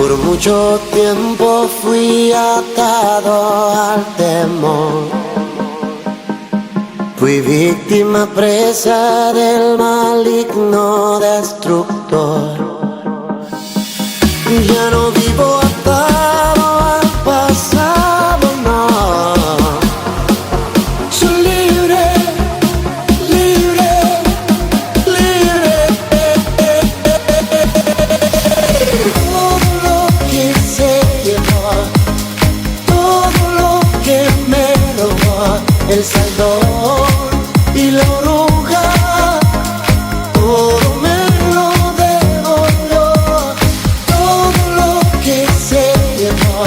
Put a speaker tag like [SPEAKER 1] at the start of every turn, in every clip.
[SPEAKER 1] Por mucho tiempo fui atado al temor, fui víctima presa del maligno destructor. Ya no vivo atado al pasado, no. Soy libre, libre, libre. Todo lo que se llevó, todo lo que me robó el Salvador y la oruga, todo me lo devolvió. Todo lo que se llevó,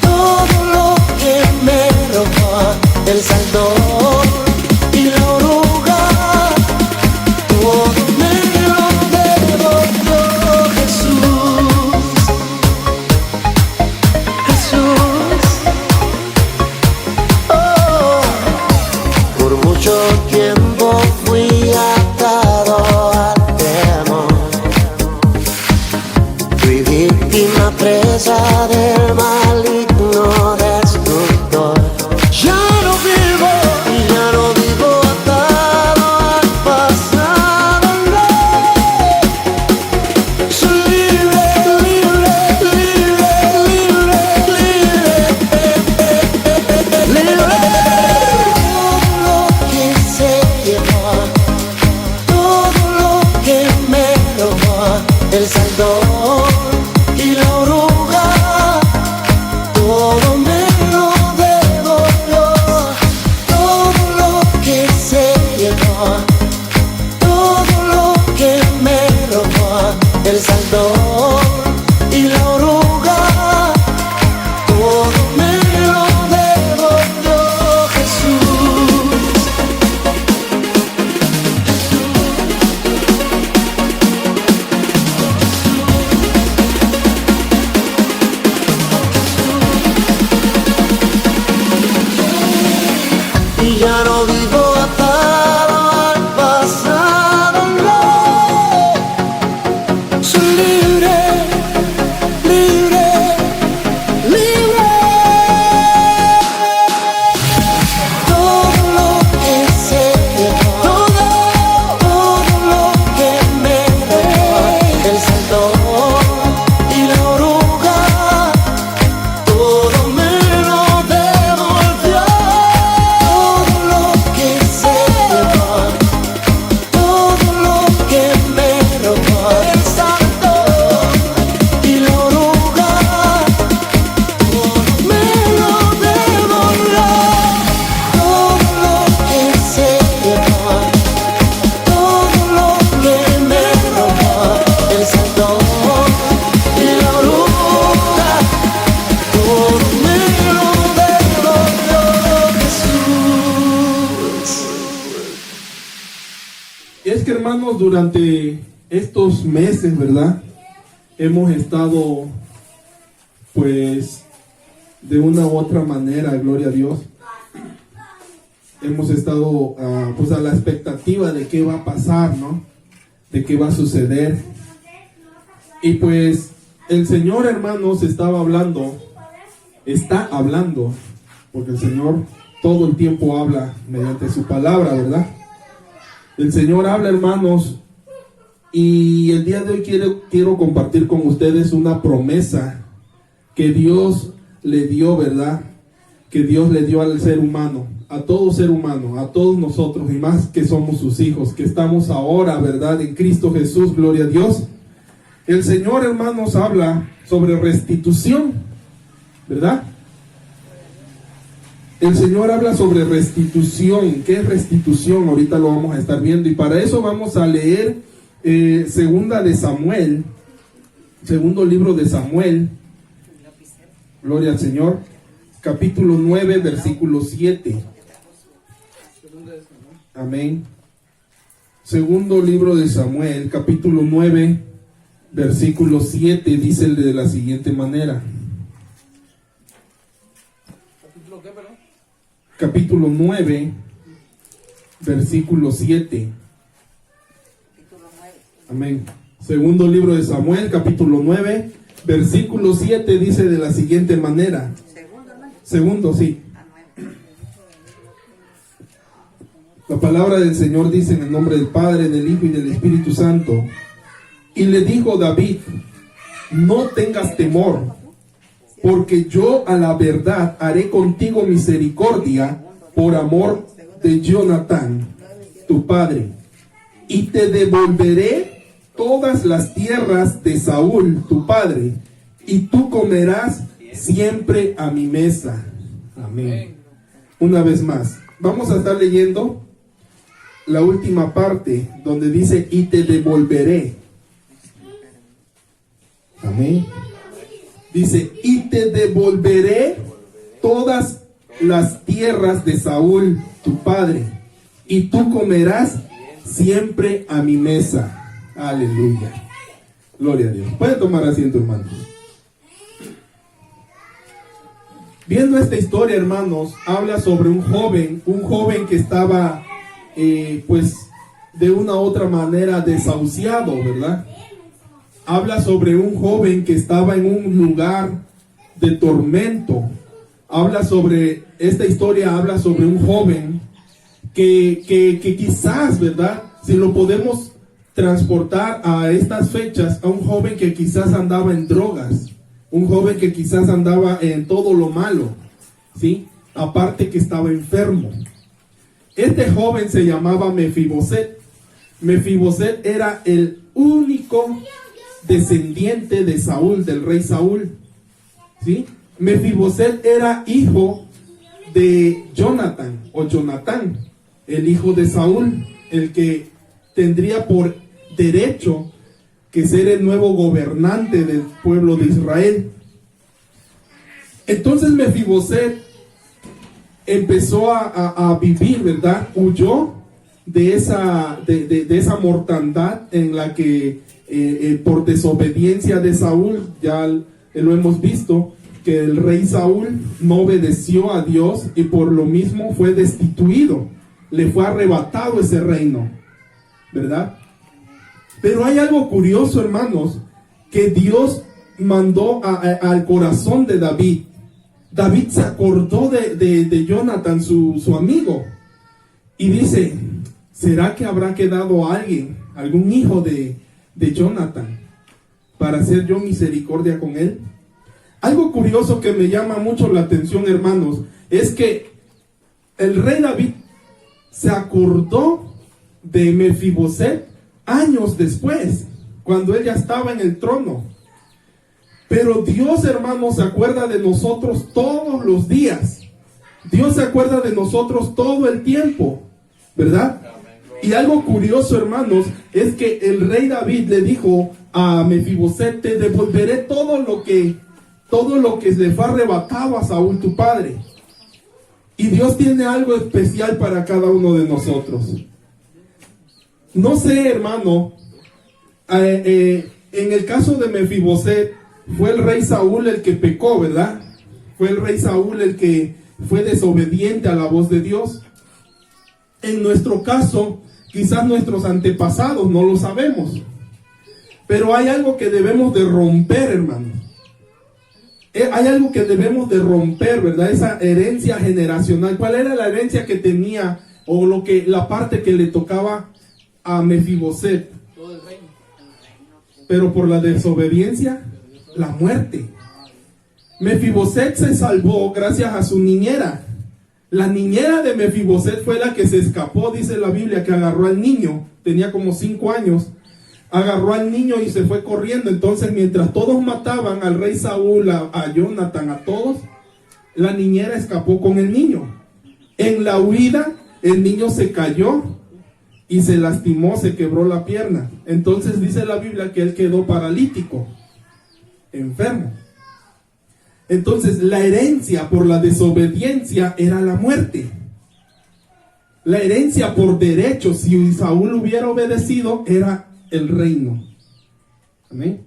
[SPEAKER 1] todo lo que me robó el Salvador y la oruga, todo me lo devolvió Jesús, Jesús. Oh, por mucho tiempo fui atado al temor, fui víctima presa del maligno destructor. Ya no vivo atado al pasado, no. Soy libre, libre, libre, libre, libre, libre. Todo lo que se llevó, todo lo que me robó el Salvador y la oruga, todo me lo devolvió. Todo lo que se llevó, todo lo que me robó el Salvador y la oruga, todo me lo devolvió Jesús. Y ya no vivo atado al pasado, no. Soy libre, libre, libre. Todo lo que se llevó, todo lo que me robó el Salvador y la oruga, todo me lo devolvió. Todo lo que se llevó, todo lo que me robó el Salvador y la oruga, todo me lo devolvió. Todo lo que se llevó, todo lo que me robó el Salvador y la oruga, todo me lo devolvió Jesús.
[SPEAKER 2] Y es que, hermanos, durante estos meses, ¿verdad? Hemos estado, pues, de una u otra manera, gloria a Dios, hemos estado, pues, a la expectativa de qué va a pasar, ¿no? De qué va a suceder. Y pues, el Señor, hermanos, está hablando, porque el Señor todo el tiempo habla mediante su palabra, ¿verdad? El Señor habla, hermanos, y el día de hoy quiero compartir con ustedes una promesa que Dios le dio, ¿verdad? Que Dios le dio al ser humano, a todo ser humano, a todos nosotros, y más que somos sus hijos, que estamos ahora, ¿verdad? En Cristo Jesús, gloria a Dios. El Señor, hermanos, habla sobre restitución, ¿verdad? El Señor habla sobre restitución. ¿Qué es restitución? Ahorita lo vamos a estar viendo. Y para eso vamos a leer segunda de Samuel, segundo libro de Samuel. Gloria al Señor. Capítulo 9, versículo 7. Amén. Segundo libro de Samuel, capítulo 9, versículo 7. Dice de la siguiente manera. Capítulo 9, versículo 7. Amén. Segundo libro de Samuel, capítulo 9, Versículo 7 dice de la siguiente manera. Segundo, sí. La palabra del Señor dice en el nombre del Padre, del Hijo y del Espíritu Santo. Y le dijo David: no tengas temor, porque yo a la verdad haré contigo misericordia por amor de Jonatán, tu padre, y te devolveré todas las tierras de Saúl, tu padre, y tú comerás siempre a mi mesa. Amén. Una vez más, vamos a estar leyendo la última parte donde dice: y te devolveré. Amén. Dice: y te devolveré todas las tierras de Saúl, tu padre, y tú comerás siempre a mi mesa. Aleluya. Gloria a Dios. Puede tomar asiento, hermanos. Viendo esta historia, hermanos, habla sobre un joven que estaba, pues, de una u otra manera desahuciado, ¿verdad? Habla sobre un joven que estaba en un lugar de tormento. Esta historia habla sobre un joven que quizás, ¿verdad? Si lo podemos transportar a estas fechas, a un joven que quizás andaba en drogas, un joven que quizás andaba en todo lo malo, ¿sí? Aparte que estaba enfermo. Este joven se llamaba Mefiboset. Mefiboset era el único descendiente de Saúl, del rey Saúl, ¿sí? Mefiboset era hijo de Jonatán, el hijo de Saúl, el que tendría por derecho que ser el nuevo gobernante del pueblo de Israel. Entonces Mefiboset empezó a vivir, ¿verdad? Huyó de esa mortandad en la que por desobediencia de Saúl, ya lo hemos visto, que el rey Saúl no obedeció a Dios y por lo mismo fue destituido, le fue arrebatado ese reino, ¿verdad? Pero hay algo curioso, hermanos, que Dios mandó al corazón de David. David se acordó de Jonatán, su amigo, y dice: ¿será que habrá quedado alguien, algún hijo de Jonatán, para hacer yo misericordia con él? Algo curioso que me llama mucho la atención, hermanos, es que el rey David se acordó de Mefiboset años después, cuando él ya estaba en el trono. Pero Dios, hermanos, se acuerda de nosotros todos los días. Dios se acuerda de nosotros todo el tiempo, ¿verdad? Y algo curioso, hermanos, es que el rey David le dijo a Mefiboset: te devolveré todo lo que le fue arrebatado a Saúl, tu padre. Y Dios tiene algo especial para cada uno de nosotros. No sé, hermano, en el caso de Mefiboset, fue el rey Saúl el que pecó, ¿verdad? Fue el rey Saúl el que fue desobediente a la voz de Dios. En nuestro caso, quizás nuestros antepasados no lo sabemos, pero hay algo que debemos de romper, hermanos. Hay algo que debemos de romper, ¿verdad? Esa herencia generacional. ¿Cuál era la herencia que tenía, o la parte que le tocaba a Mefiboset?
[SPEAKER 3] Todo el reino.
[SPEAKER 2] Pero por la desobediencia, la muerte. Mefiboset se salvó gracias a su niñera. La niñera de Mefiboset fue la que se escapó, dice la Biblia, que agarró al niño, tenía como 5 años, agarró al niño y se fue corriendo. Entonces, mientras todos mataban al rey Saúl, a Jonatán, a todos, la niñera escapó con el niño. En la huida, el niño se cayó y se lastimó, se quebró la pierna. Entonces dice la Biblia que él quedó paralítico, enfermo. Entonces la herencia por la desobediencia era la muerte. La herencia por derecho, si Saúl hubiera obedecido, era el reino. Amén.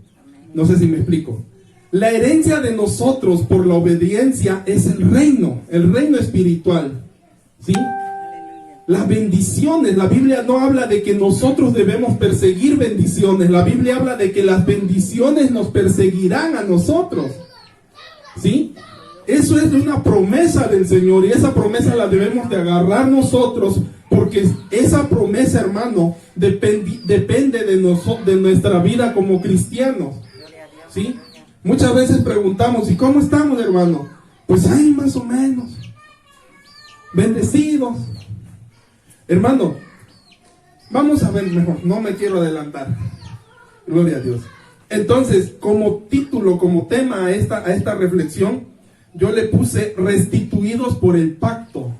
[SPEAKER 2] No sé si me explico. La herencia de nosotros por la obediencia es el reino espiritual. ¿Sí? Las bendiciones, la Biblia no habla de que nosotros debemos perseguir bendiciones. La Biblia habla de que las bendiciones nos perseguirán a nosotros. ¿Sí? Eso es una promesa del Señor, y esa promesa la debemos de agarrar nosotros, porque esa promesa, hermano, depende de nuestra vida como cristianos. ¿Sí? Muchas veces preguntamos, ¿y cómo estamos, hermano? Pues ahí más o menos. Bendecidos. Hermano, vamos a ver mejor, no me quiero adelantar. Gloria a Dios. Entonces, como título, como tema a esta reflexión, yo le puse restituidos por el pacto.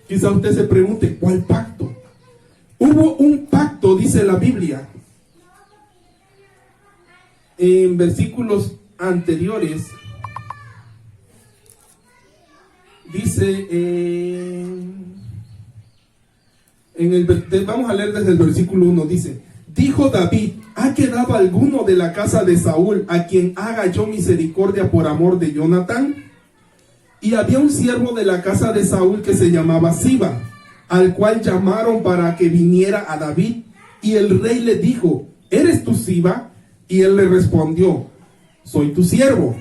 [SPEAKER 2] Quizá usted se pregunte, ¿cuál pacto? Hubo un pacto, dice la Biblia, en versículos anteriores. Dice, vamos a leer desde el versículo 1, dice: dijo David, ¿ha quedado alguno de la casa de Saúl a quien haga yo misericordia por amor de Jonatán? Y había un siervo de la casa de Saúl que se llamaba Siba, al cual llamaron para que viniera a David. Y el rey le dijo, ¿eres tú Siba? Y él le respondió, soy tu siervo.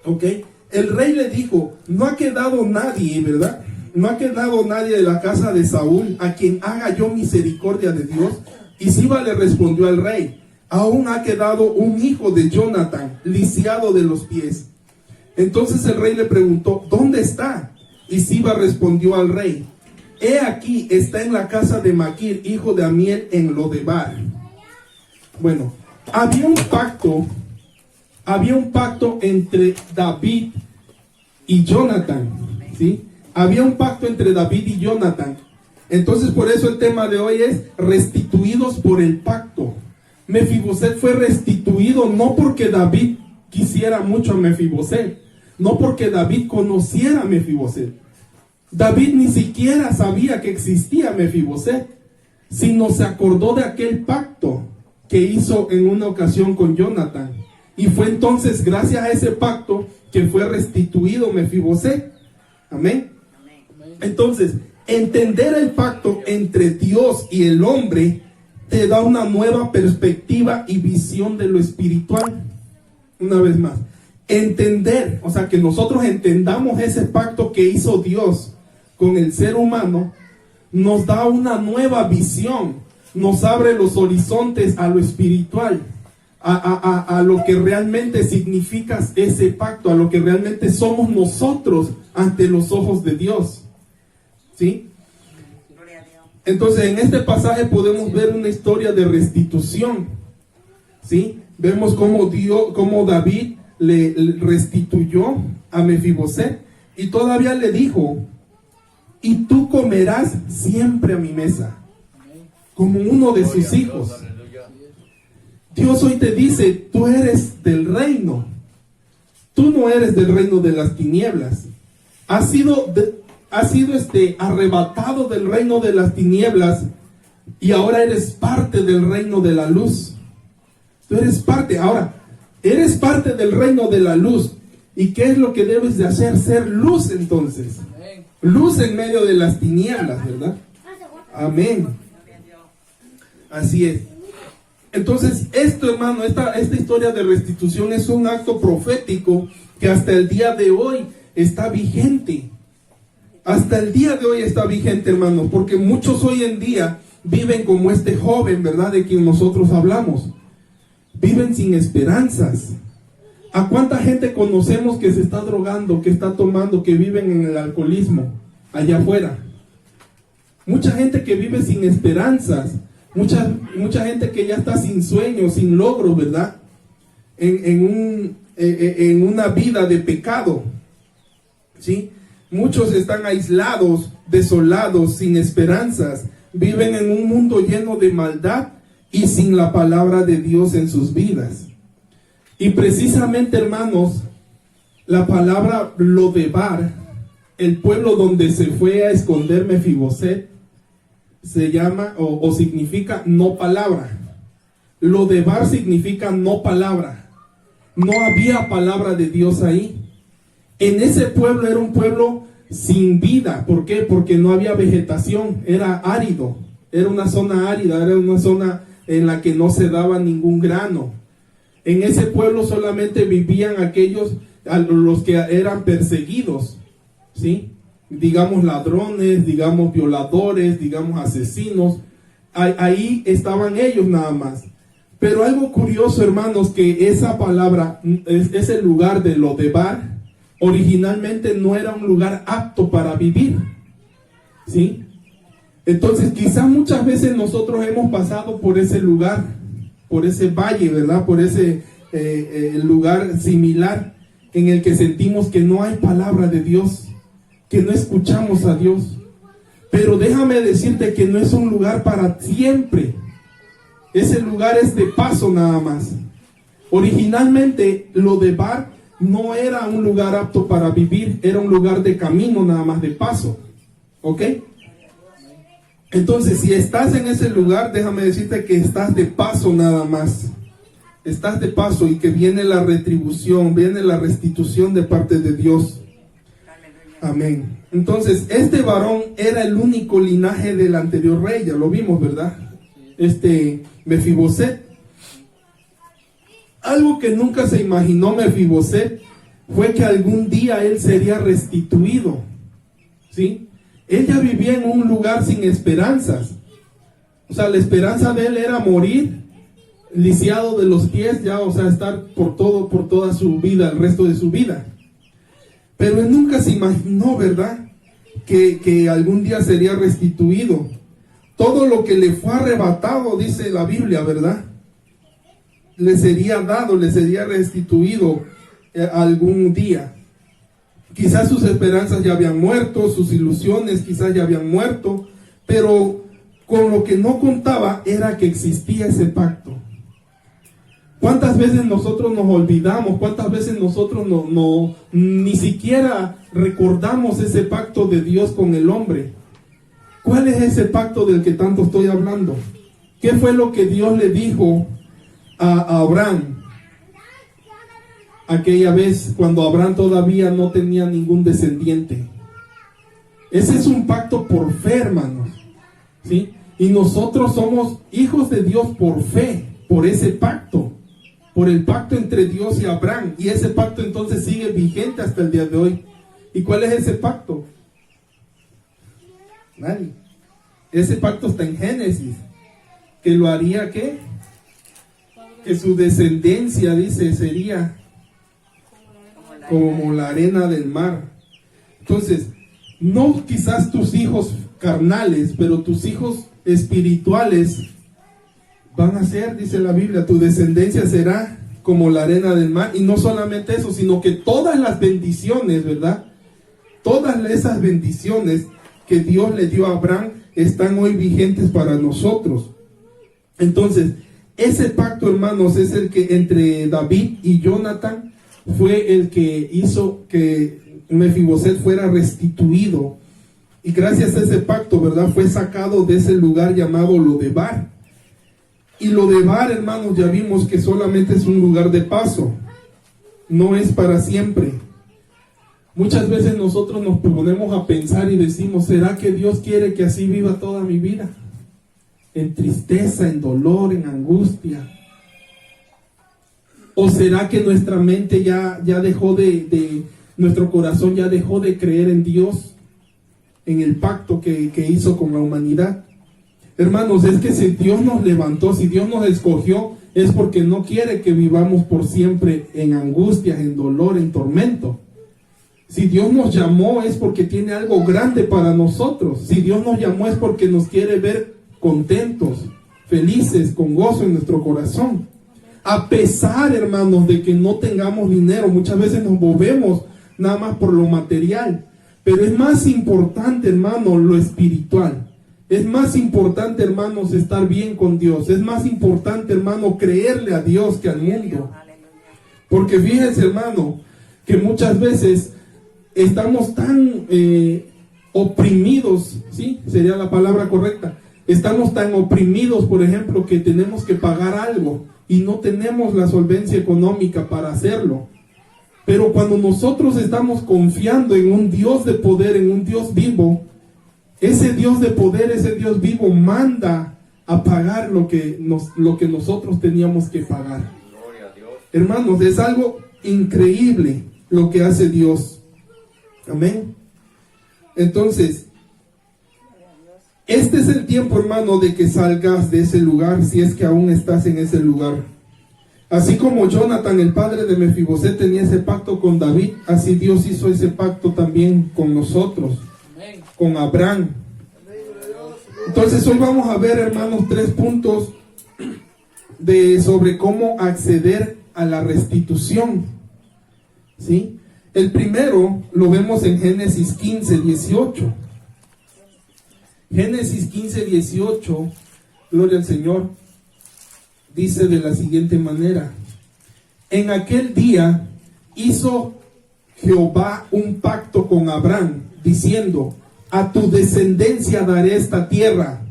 [SPEAKER 2] Ok. El rey le dijo, no ha quedado nadie, ¿verdad? No ha quedado nadie de la casa de Saúl a quien haga yo misericordia de Dios. Y Siba le respondió al rey, aún ha quedado un hijo de Jonatán, lisiado de los pies. Entonces el rey le preguntó, ¿dónde está? Y Siba respondió al rey, he aquí, está en la casa de Maquir, hijo de Amiel, en Lodebar. Bueno, había un pacto entre David y Jonatán, ¿sí? Había un pacto entre David y Jonatán. Entonces por eso el tema de hoy es restituidos por el pacto. Mefiboset fue restituido no porque David quisiera mucho a Mefiboset, no porque David conociera a Mefiboset. David ni siquiera sabía que existía Mefiboset, sino se acordó de aquel pacto que hizo en una ocasión con Jonatán. Y fue entonces gracias a ese pacto que fue restituido Mefiboset. Amén. Entonces, entender el pacto entre Dios y el hombre te da una nueva perspectiva y visión de lo espiritual. Una vez más, entender, o sea, que nosotros entendamos ese pacto que hizo Dios con el ser humano, nos da una nueva visión, nos abre los horizontes a lo espiritual, a lo que realmente significa ese pacto, a lo que realmente somos nosotros ante los ojos de Dios. ¿Sí? Entonces en este pasaje podemos ver una historia de restitución. ¿Sí? Vemos cómo David le restituyó a Mefiboset y todavía le dijo, y tú comerás siempre a mi mesa, como uno de sus hijos. Dios hoy te dice, tú eres del reino, tú no eres del reino de las tinieblas, has sido arrebatado del reino de las tinieblas y ahora eres parte del reino de la luz. Tú eres parte, ahora, eres parte del reino de la luz. ¿Y qué es lo que debes de hacer? Ser luz entonces. Luz en medio de las tinieblas, ¿verdad? Amén. Así es. Entonces, esto, hermano, esta historia de restitución es un acto profético que hasta el día de hoy está vigente. Hasta el día de hoy está vigente, hermano, porque muchos hoy en día viven como este joven, ¿verdad?, de quien nosotros hablamos. Viven sin esperanzas. ¿A cuánta gente conocemos que se está drogando, que está tomando, que viven en el alcoholismo allá afuera? Mucha gente que vive sin esperanzas. Mucha gente que ya está sin sueños, sin logros, ¿verdad? En una vida de pecado. ¿Sí? Muchos están aislados, desolados, sin esperanzas. Viven en un mundo lleno de maldad y sin la palabra de Dios en sus vidas. Y precisamente, hermanos, la palabra Lodebar, el pueblo donde se fue a esconder Mefiboset, se llama o significa no palabra. Lodebar significa no palabra. No había palabra de Dios ahí. En ese pueblo era un pueblo sin vida. ¿Por qué? Porque no había vegetación, era árido, era una zona árida, era una zona en la que no se daba ningún grano. En ese pueblo solamente vivían aquellos a los que eran perseguidos, ¿sí? Digamos ladrones, digamos violadores, digamos asesinos. Ahí estaban ellos nada más. Pero algo curioso, hermanos, que esa palabra, ese lugar de Lodebar, originalmente no era un lugar apto para vivir, ¿sí? Entonces quizás muchas veces nosotros hemos pasado por ese lugar, por ese valle, ¿verdad? Por ese lugar similar en el que sentimos que no hay palabra de Dios, que no escuchamos a Dios. Pero déjame decirte que no es un lugar para siempre. Ese lugar es de paso nada más. Originalmente Lodebar no era un lugar apto para vivir, era un lugar de camino nada más, de paso. ¿Ok? Entonces, si estás en ese lugar, déjame decirte que estás de paso nada más. Estás de paso y que viene la retribución, viene la restitución de parte de Dios. Amén. Entonces, este varón era el único linaje del anterior rey, ya lo vimos, ¿verdad? Mefiboset. Algo que nunca se imaginó Mefiboset fue que algún día él sería restituido, ¿sí? Él ya vivía en un lugar sin esperanzas. O sea, la esperanza de él era morir lisiado de los pies, ya, o sea, estar por toda su vida, el resto de su vida. Pero él nunca se imaginó, ¿verdad?, que algún día sería restituido. Todo lo que le fue arrebatado, dice la Biblia, ¿verdad?, le sería dado, le sería restituido algún día. Quizás sus esperanzas ya habían muerto, sus ilusiones quizás ya habían muerto, pero con lo que no contaba era que existía ese pacto. ¿Cuántas veces nosotros nos olvidamos? ¿Cuántas veces nosotros ni siquiera recordamos ese pacto de Dios con el hombre? ¿Cuál es ese pacto del que tanto estoy hablando? ¿Qué fue lo que Dios le dijo a Abraham aquella vez cuando Abraham todavía no tenía ningún descendiente? Ese es un pacto por fe, hermanos, ¿sí? Y nosotros somos hijos de Dios por fe, por ese pacto, por el pacto entre Dios y Abraham. Y ese pacto entonces sigue vigente hasta el día de hoy. ¿Y cuál es ese pacto? Nadie. Ese pacto está en Génesis, que lo haría, ¿qué? Que su descendencia, dice, sería como la arena del mar. Entonces, no quizás tus hijos carnales, pero tus hijos espirituales van a ser, dice la Biblia, tu descendencia será como la arena del mar. Y no solamente eso, sino que todas las bendiciones, ¿verdad?, todas esas bendiciones que Dios le dio a Abraham están hoy vigentes para nosotros. Entonces, ese pacto, hermanos, es el que entre David y Jonathan fue el que hizo que Mefiboset fuera restituido. Y gracias a ese pacto, ¿verdad?, fue sacado de ese lugar llamado Lodebar. Y Lodebar, hermanos, ya vimos que solamente es un lugar de paso, no es para siempre. Muchas veces nosotros nos ponemos a pensar y decimos, ¿será que Dios quiere que así viva toda mi vida? En tristeza, en dolor, en angustia. ¿O será que nuestra mente ya dejó nuestro corazón ya dejó de creer en Dios, en el pacto que hizo con la humanidad? Hermanos, es que si Dios nos levantó, si Dios nos escogió, es porque no quiere que vivamos por siempre en angustias, en dolor, en tormento. Si Dios nos llamó es porque tiene algo grande para nosotros. Si Dios nos llamó es porque nos quiere ver contentos, felices, con gozo en nuestro corazón. A pesar, hermanos, de que no tengamos dinero, muchas veces nos movemos nada más por lo material. Pero es más importante, hermano, lo espiritual. Es más importante, hermanos, estar bien con Dios. Es más importante, hermano, creerle a Dios que al mundo. Porque fíjense, hermano, que muchas veces estamos tan oprimidos, ¿sí? Sería la palabra correcta. Estamos tan oprimidos, por ejemplo, que tenemos que pagar algo y no tenemos la solvencia económica para hacerlo. Pero cuando nosotros estamos confiando en un Dios de poder, en un Dios vivo, ese Dios de poder, ese Dios vivo manda a pagar lo que nosotros teníamos que pagar. Hermanos, es algo increíble lo que hace Dios. Amén. Entonces, este es el tiempo, hermano, de que salgas de ese lugar, si es que aún estás en ese lugar. Así como Jonathan, el padre de Mefiboset, tenía ese pacto con David, así Dios hizo ese pacto también con nosotros, con Abraham. Entonces hoy vamos a ver, hermanos, 3 puntos sobre cómo acceder a la restitución. ¿Sí? El primero lo vemos en Génesis 15:18. Génesis 15:18, gloria al Señor, dice de la siguiente manera: en aquel día hizo Jehová un pacto con Abraham, diciendo: a tu descendencia daré esta tierra,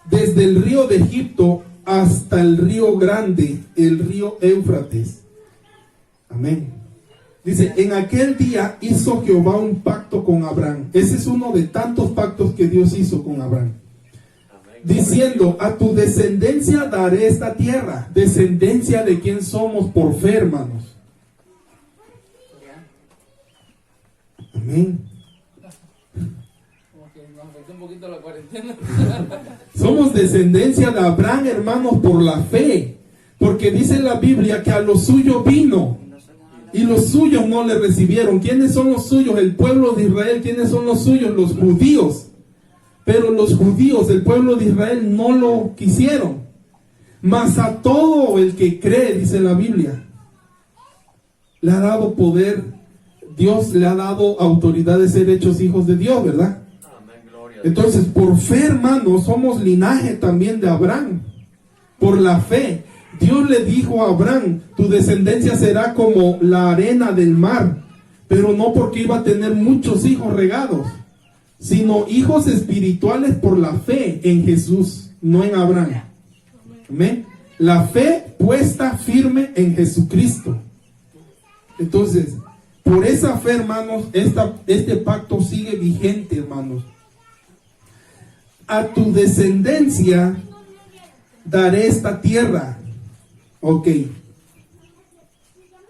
[SPEAKER 2] desde el río de Egipto hasta el río grande, el río Éufrates. Amén. Dice, en aquel día hizo Jehová un pacto con Abraham. Ese es uno de tantos pactos que Dios hizo con Abraham. Diciendo, a tu descendencia daré esta tierra. Descendencia de quien somos por fe, hermanos. Amén. Somos descendencia de Abraham, hermanos, por la fe. Porque dice la Biblia que a los suyos vino y los suyos no le recibieron. ¿Quiénes son los suyos? El pueblo de Israel. ¿Quiénes son los suyos? Los judíos. Pero los judíos, el pueblo de Israel, no lo quisieron. Mas a todo el que cree, dice la Biblia, le ha dado poder. Dios le ha dado autoridad de ser hechos hijos de Dios, ¿verdad? Entonces, por fe, hermanos, somos linaje también de Abraham. Por la fe. Dios le dijo a Abraham, tu descendencia será como la arena del mar, pero no porque iba a tener muchos hijos regados, sino hijos espirituales por la fe en Jesús, no en Abraham. Amén. La fe puesta firme en Jesucristo. Entonces, por esa fe, hermanos, este pacto sigue vigente, hermanos. A tu descendencia daré esta tierra. Ok.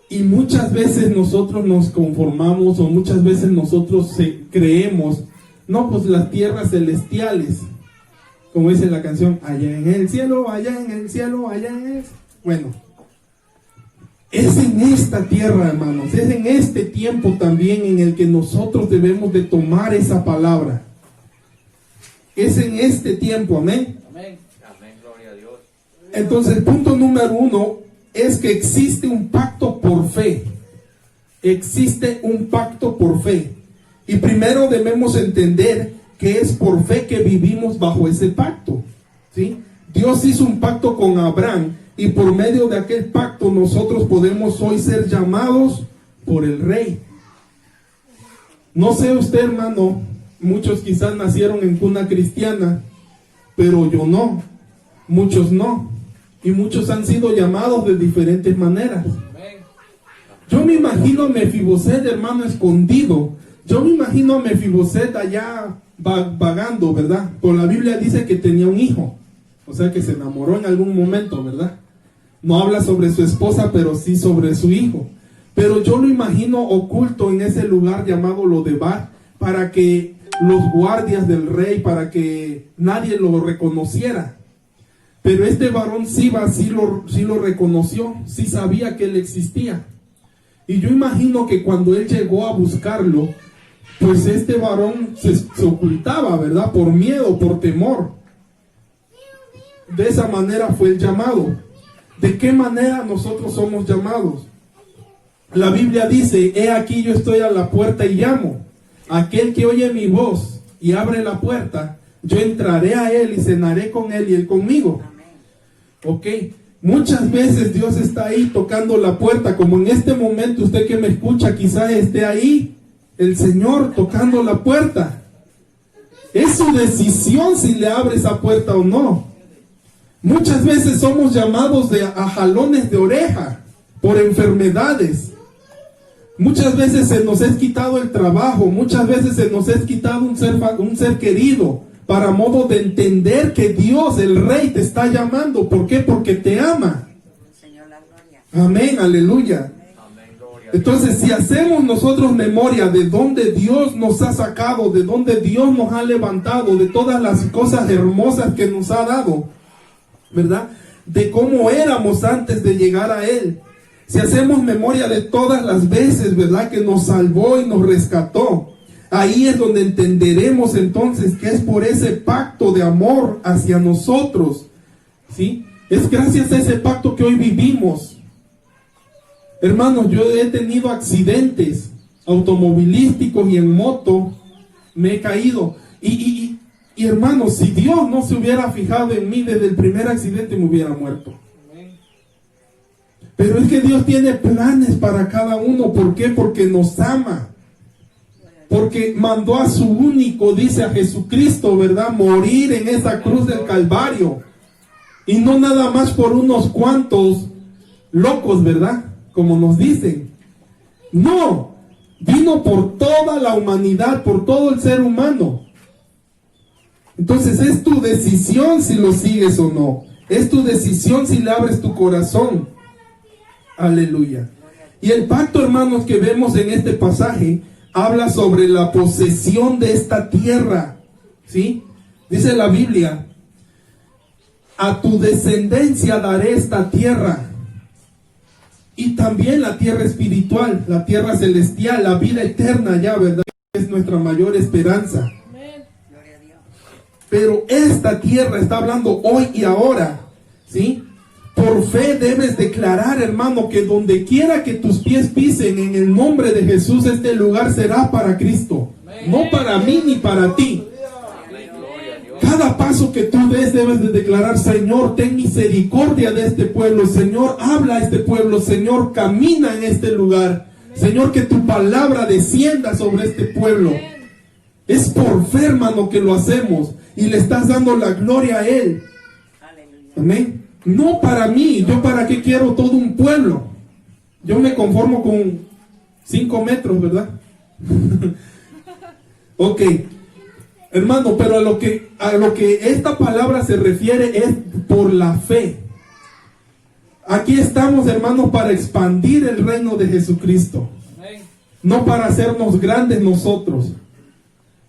[SPEAKER 2] Y muchas veces nosotros nos conformamos, o muchas veces nosotros creemos, no, pues las tierras celestiales, como dice la canción, allá en el cielo, allá en el cielo, allá en el... Bueno, es en esta tierra, hermanos, es en este tiempo también en el que nosotros debemos de tomar esa palabra. Es en este tiempo, amén.
[SPEAKER 3] Amén. Amén, gloria a Dios.
[SPEAKER 2] Entonces, el punto número 1 es que existe un pacto por fe. Existe un pacto por fe. Y primero debemos entender que es por fe que vivimos bajo ese pacto. ¿Sí? Dios hizo un pacto con Abraham y por medio de aquel pacto nosotros podemos hoy ser llamados por el Rey. No sé usted, hermano, muchos quizás nacieron en cuna cristiana, pero yo no. Muchos no. Y muchos han sido llamados de diferentes maneras. Yo me imagino a Mefiboset, hermano, escondido. Yo me imagino a Mefiboset allá vagando, ¿verdad? Por la Biblia dice que tenía un hijo. O sea que se enamoró en algún momento, ¿verdad? No habla sobre su esposa, pero sí sobre su hijo. Pero yo lo imagino oculto en ese lugar llamado Lodebar, para que los guardias del rey, para que nadie lo reconociera. Pero este varón Siba sí lo reconoció, sí sabía que él existía. Y yo imagino que cuando él llegó a buscarlo, pues este varón se ocultaba, ¿verdad? Por miedo, por temor. De esa manera fue el llamado. ¿De qué manera nosotros somos llamados? La Biblia dice, he aquí yo estoy a la puerta y llamo. Aquel que oye mi voz y abre la puerta, yo entraré a él y cenaré con él y él conmigo. Ok, muchas veces Dios está ahí tocando la puerta, como en este momento usted que me escucha quizás esté ahí, el Señor tocando la puerta. Es su decisión si le abre esa puerta o no. Muchas veces somos llamados a jalones de oreja por enfermedades. Muchas veces se nos es quitado el trabajo, muchas veces se nos es quitado un ser querido, para modo de entender que Dios, el Rey, te está llamando. ¿Por qué? Porque te ama. Amén, aleluya. Entonces, si hacemos nosotros memoria de dónde Dios nos ha sacado, de dónde Dios nos ha levantado, de todas las cosas hermosas que nos ha dado, ¿verdad? De cómo éramos antes de llegar a Él. Si hacemos memoria de todas las veces, ¿verdad?, que nos salvó y nos rescató, ahí es donde entenderemos entonces que es por ese pacto de amor hacia nosotros, ¿sí? Es gracias a ese pacto que hoy vivimos. Hermanos, yo he tenido accidentes automovilísticos y en moto me he caído. Y hermanos, si Dios no se hubiera fijado en mí desde el primer accidente, me hubiera muerto. Pero es que Dios tiene planes para cada uno. ¿Por qué? Porque nos ama. Porque mandó a su único, dice, a Jesucristo, ¿verdad?, morir en esa cruz del Calvario. Y no nada más por unos cuantos locos, ¿verdad?, como nos dicen. No, vino por toda la humanidad, por todo el ser humano. Entonces es tu decisión si lo sigues o no. Es tu decisión si le abres tu corazón. Aleluya. Y el pacto, hermanos, que vemos en este pasaje habla sobre la posesión de esta tierra, ¿sí? Dice la Biblia: a tu descendencia daré esta tierra. Y también la tierra espiritual, la tierra celestial, la vida eterna ya, ¿verdad? Es nuestra mayor esperanza. Pero esta tierra está hablando hoy y ahora, ¿sí? Por fe debes declarar, hermano, que donde quiera que tus pies pisen en el nombre de Jesús, este lugar será para Cristo. No para mí ni para ti. Cada paso que tú des debes de declarar: Señor, ten misericordia de este pueblo. Señor, habla a este pueblo. Señor, camina en este lugar. Señor, que tu palabra descienda sobre este pueblo. Es por fe, hermano, que lo hacemos. Y le estás dando la gloria a Él. Amén. No para mí. Yo para qué quiero todo un pueblo. Yo me conformo con 5 metros, ¿verdad? Ok. Hermano, pero a lo que esta palabra se refiere es por la fe. Aquí estamos, hermanos, para expandir el reino de Jesucristo. No para hacernos grandes nosotros.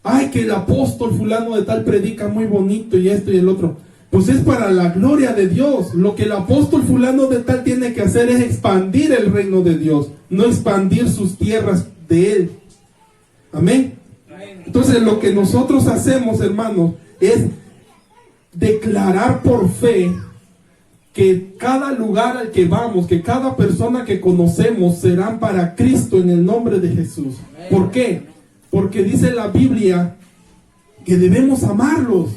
[SPEAKER 2] Ay, que el apóstol fulano de tal predica muy bonito y esto y el otro. Pues es para la gloria de Dios. Lo que el apóstol fulano de tal tiene que hacer es expandir el reino de Dios, no expandir sus tierras de Él. Amén. Entonces lo que nosotros hacemos, hermanos, es declarar por fe que cada lugar al que vamos, que cada persona que conocemos serán para Cristo en el nombre de Jesús. ¿Por qué? Porque dice la Biblia que debemos amarlos.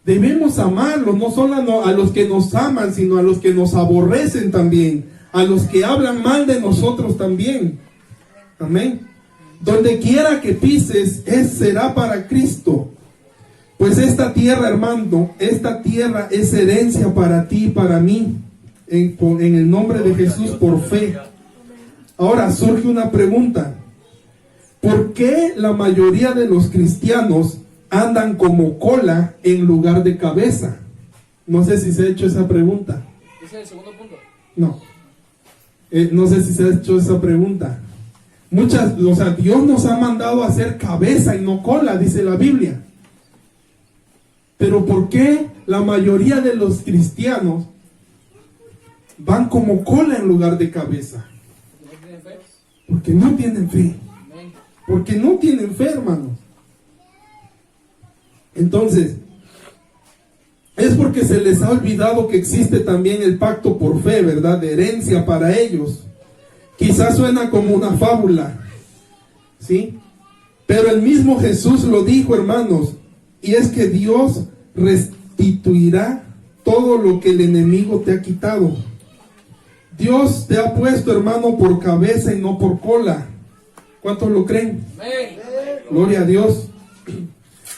[SPEAKER 2] Debemos amarlos, no solo a los que nos aman, sino a los que nos aborrecen también, a los que hablan mal de nosotros también. Amén. Donde quiera que pises, será para Cristo. Pues esta tierra, hermano, esta tierra es herencia para ti y para mí, en el nombre de Jesús, por fe. Ahora surge una pregunta: ¿por qué la mayoría de los cristianos andan como cola en lugar de cabeza? No sé si se ha hecho esa pregunta.
[SPEAKER 4] ¿Ese es el segundo punto?
[SPEAKER 2] No. No sé si se ha hecho esa pregunta. Dios nos ha mandado a hacer cabeza y no cola, dice la Biblia. Pero ¿por qué la mayoría de los cristianos van como cola en lugar de cabeza? Porque no tienen fe. Porque no tienen fe, hermanos. Entonces, es porque se les ha olvidado que existe también el pacto por fe, ¿verdad? De herencia para ellos. Quizás suena como una fábula, ¿sí? Pero el mismo Jesús lo dijo, hermanos, y es que Dios restituirá todo lo que el enemigo te ha quitado. Dios te ha puesto, hermano, por cabeza y no por cola. ¿Cuántos lo creen? Amén. Gloria a Dios.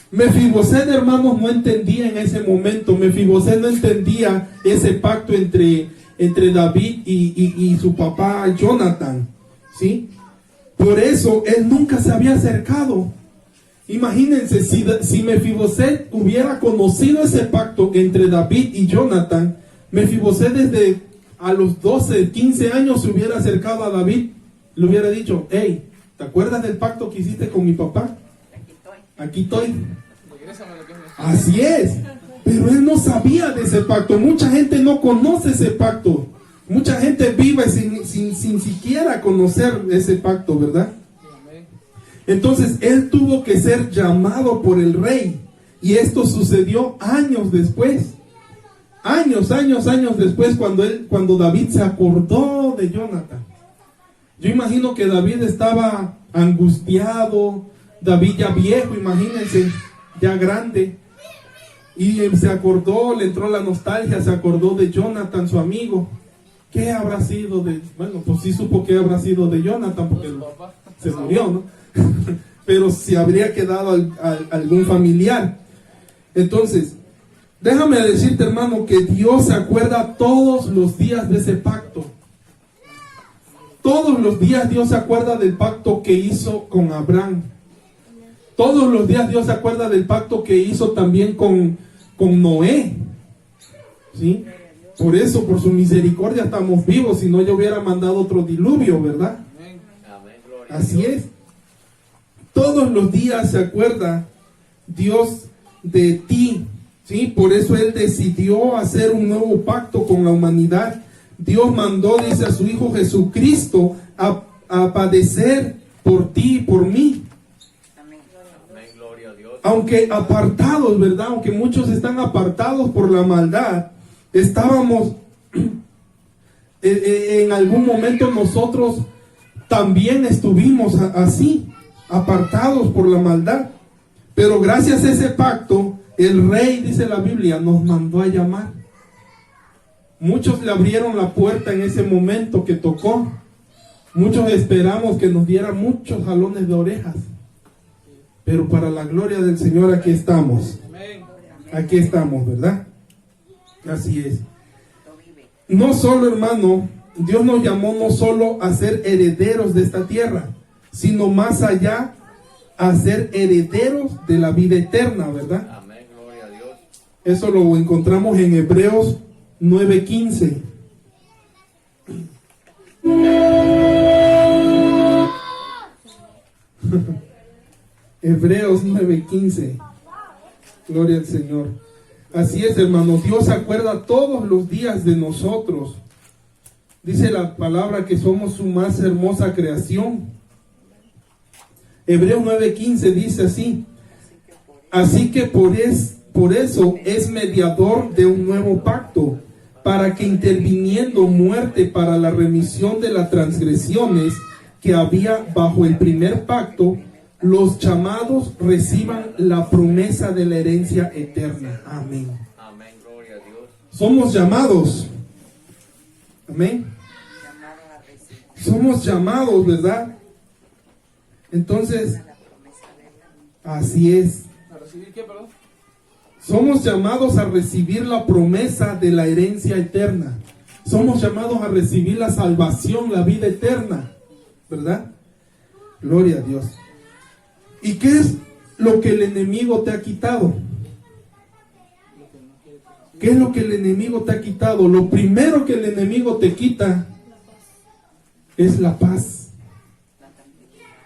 [SPEAKER 2] Mefiboset, hermanos, no entendía en ese momento. Mefiboset no entendía ese pacto entre David y su papá Jonathan, ¿sí? Por eso él nunca se había acercado. Imagínense, si Mefiboset hubiera conocido ese pacto entre David y Jonathan, Mefiboset desde a los 12, 15 años se hubiera acercado a David, le hubiera dicho: hey, ¿te acuerdas del pacto que hiciste con mi papá? Aquí estoy. Así es. Pero él no sabía de ese pacto. Mucha gente no conoce ese pacto. Mucha gente vive sin siquiera conocer ese pacto, ¿verdad? Entonces él tuvo que ser llamado por el rey. Y esto sucedió años después. Años después, cuando David se acordó de Jonathan. Yo imagino que David estaba angustiado. David ya viejo, imagínense, ya grande. Y se acordó, le entró la nostalgia, se acordó de Jonathan, su amigo. ¿Qué habrá sido de...? Bueno, pues sí supo que habrá sido de Jonathan, porque se murió, ¿no? Pero si habría quedado algún familiar. Entonces, déjame decirte, hermano, que Dios se acuerda todos los días de ese pacto. Todos los días Dios se acuerda del pacto que hizo con Abraham. Todos los días Dios se acuerda del pacto que hizo también con Noé. ¿Sí? Por eso, por su misericordia estamos vivos. Si no, yo hubiera mandado otro diluvio, ¿verdad? Así es. Todos los días se acuerda Dios de ti. ¿Sí? Por eso Él decidió hacer un nuevo pacto con la humanidad. Dios mandó, dice, a su Hijo Jesucristo a padecer por ti y por mí. Aunque apartados, ¿verdad? Aunque muchos están apartados por la maldad, estábamos en algún momento nosotros también estuvimos así, apartados por la maldad. Pero gracias a ese pacto, el rey, dice la Biblia, nos mandó a llamar. Muchos le abrieron la puerta en ese momento que tocó. Muchos esperamos que nos diera muchos jalones de orejas. Pero para la gloria del Señor aquí estamos. Aquí estamos, ¿verdad? Así es. No solo, hermano, Dios nos llamó no solo a ser herederos de esta tierra, sino más allá a ser herederos de la vida eterna, ¿verdad?
[SPEAKER 3] Amén, gloria a Dios.
[SPEAKER 2] Eso lo encontramos en Hebreos 9:15. Hebreos 9:15. Gloria al Señor. Así es, hermanos. Dios se acuerda todos los días de nosotros. Dice la palabra que somos su más hermosa creación. Hebreos 9:15 dice así: así que por eso es mediador de un nuevo pacto, para que interviniendo muerte para la remisión de las transgresiones que había bajo el primer pacto, los llamados reciban la promesa de la herencia eterna. Amén.
[SPEAKER 3] Amén, gloria a Dios.
[SPEAKER 2] Somos llamados. Amén. Somos llamados, ¿verdad? Entonces, así es.
[SPEAKER 4] ¿A recibir qué, perdón?
[SPEAKER 2] Somos llamados a recibir la promesa de la herencia eterna. Somos llamados a recibir la salvación, la vida eterna, ¿verdad? Gloria a Dios. ¿Y qué es lo que el enemigo te ha quitado? ¿Qué es lo que el enemigo te ha quitado? Lo primero que el enemigo te quita es la paz.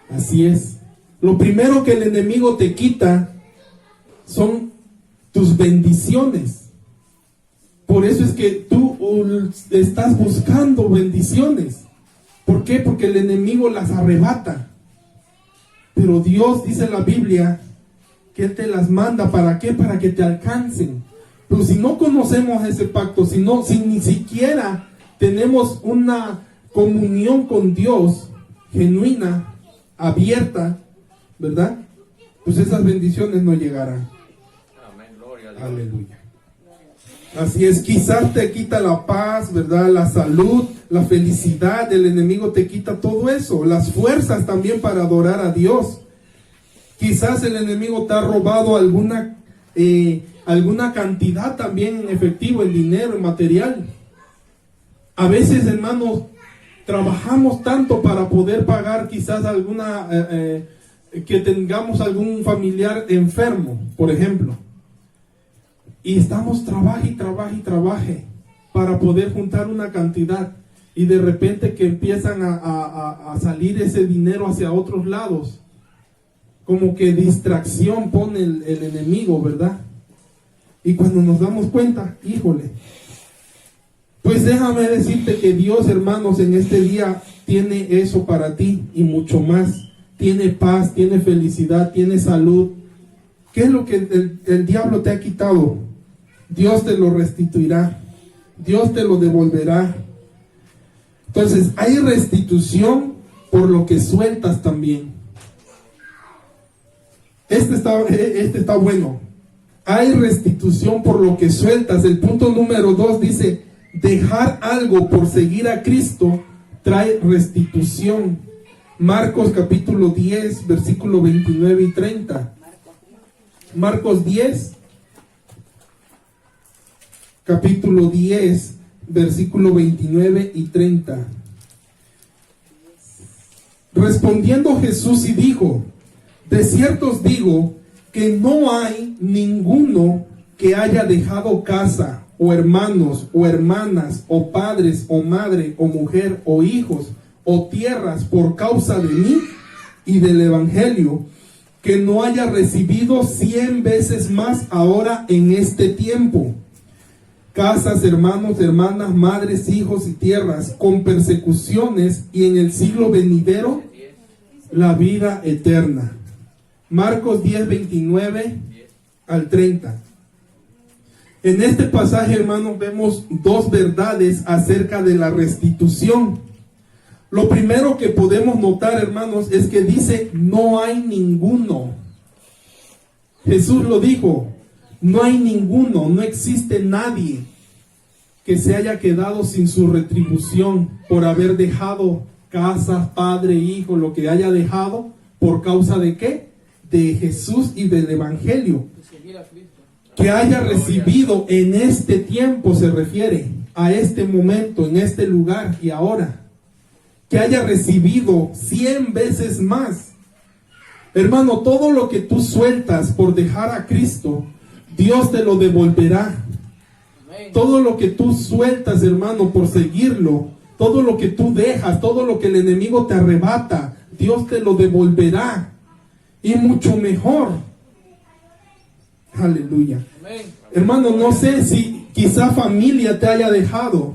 [SPEAKER 2] Así es. Lo primero que el enemigo te quita son tus bendiciones. Por eso es que tú estás buscando bendiciones. ¿Por qué? Porque el enemigo las arrebata. Pero Dios, dice la Biblia, que Él te las manda. ¿Para qué? Para que te alcancen. Pero si no conocemos ese pacto, si ni siquiera tenemos una comunión con Dios genuina, abierta, ¿verdad? Pues esas bendiciones no llegarán.
[SPEAKER 3] Amén, gloria a Dios.
[SPEAKER 2] Aleluya. Así es, quizás te quita la paz, ¿verdad? La salud, la felicidad, el enemigo te quita todo eso, las fuerzas también para adorar a Dios. Quizás el enemigo te ha robado alguna cantidad también en efectivo, en dinero, en material. A veces, hermanos, trabajamos tanto para poder pagar quizás alguna, que tengamos algún familiar enfermo, por ejemplo. Y estamos trabaje para poder juntar una cantidad. Y de repente que empiezan a salir ese dinero hacia otros lados. Como que distracción pone el enemigo, ¿verdad? Y cuando nos damos cuenta, híjole. Pues déjame decirte que Dios, hermanos, en este día tiene eso para ti y mucho más. Tiene paz, tiene felicidad, tiene salud. ¿Qué es lo que el diablo te ha quitado? Dios te lo restituirá. Dios te lo devolverá. Entonces, hay restitución por lo que sueltas también. Este está bueno. Hay restitución por lo que sueltas. El punto número 2 dice, dejar algo por seguir a Cristo trae restitución. Marcos capítulo 10, versículo 29 y 30. Marcos 10, capítulo 10, versículo 29 y 30. Respondiendo Jesús y dijo, de cierto os digo que no hay ninguno que haya dejado casa, o hermanos, o hermanas, o padres, o madre, o mujer, o hijos, o tierras por causa de mí y del Evangelio, que no haya recibido 100 veces más ahora en este tiempo. Casas, hermanos, hermanas, madres, hijos y tierras, con persecuciones, y en el siglo venidero, la vida eterna. Marcos 10, 29 al 30. En este pasaje, hermanos, vemos dos verdades acerca de la restitución. Lo primero que podemos notar, hermanos, es que dice, no hay ninguno. Jesús lo dijo, no hay ninguno, no existe nadie que se haya quedado sin su retribución por haber dejado casa, padre, hijo, lo que haya dejado, ¿por causa de qué? De Jesús y del Evangelio. Que haya recibido en este tiempo, se refiere a este momento, en este lugar y ahora. Que haya recibido 100 veces más. Hermano, todo lo que tú sueltas por dejar a Cristo, Dios te lo devolverá. Todo lo que tú sueltas, hermano, por seguirlo, todo lo que tú dejas, todo lo que el enemigo te arrebata, Dios te lo devolverá. Y mucho mejor. Aleluya. Hermano, no sé si quizá familia te haya dejado.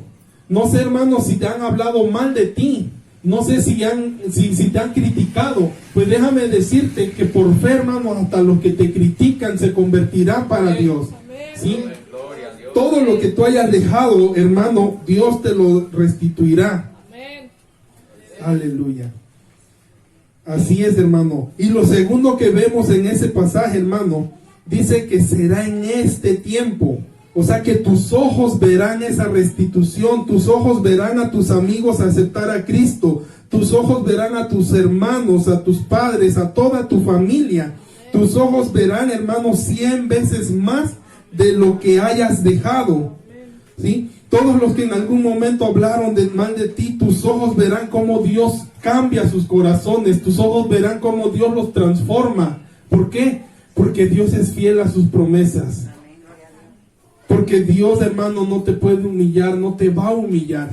[SPEAKER 2] No sé, hermano, si te han hablado mal de ti. No sé si te han criticado. Pues déjame decirte que por fe, hermano, hasta los que te critican se convertirán para Dios. ¿Sí? Todo lo que tú hayas dejado, hermano, Dios te lo restituirá. Aleluya. Así es, hermano. Y lo segundo que vemos en ese pasaje, hermano, dice que será en este tiempo. O sea que tus ojos verán esa restitución, tus ojos verán a tus amigos aceptar a Cristo, tus ojos verán a tus hermanos, a tus padres, a toda tu familia. Tus ojos verán, hermano, 100 veces más de lo que hayas dejado. ¿Sí? Todos los que en algún momento hablaron mal de ti, tus ojos verán cómo Dios cambia sus corazones, tus ojos verán cómo Dios los transforma. ¿Por qué? Porque Dios es fiel a sus promesas. Porque Dios, hermano, no te puede humillar, no te va a humillar.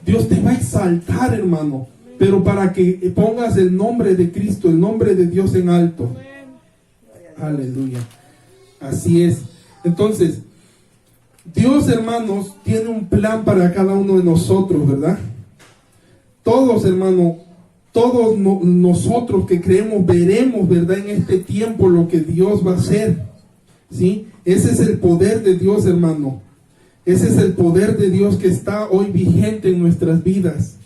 [SPEAKER 2] Dios te va a exaltar, hermano, pero para que pongas el nombre de Cristo, el nombre de Dios en alto. Aleluya. Así es. Entonces, Dios, hermanos, tiene un plan para cada uno de nosotros, ¿verdad? Todos, hermanos, todos nosotros que creemos, veremos, ¿verdad? En este tiempo lo que Dios va a hacer, ¿sí? Ese es el poder de Dios, hermano. Ese es el poder de Dios que está hoy vigente en nuestras vidas.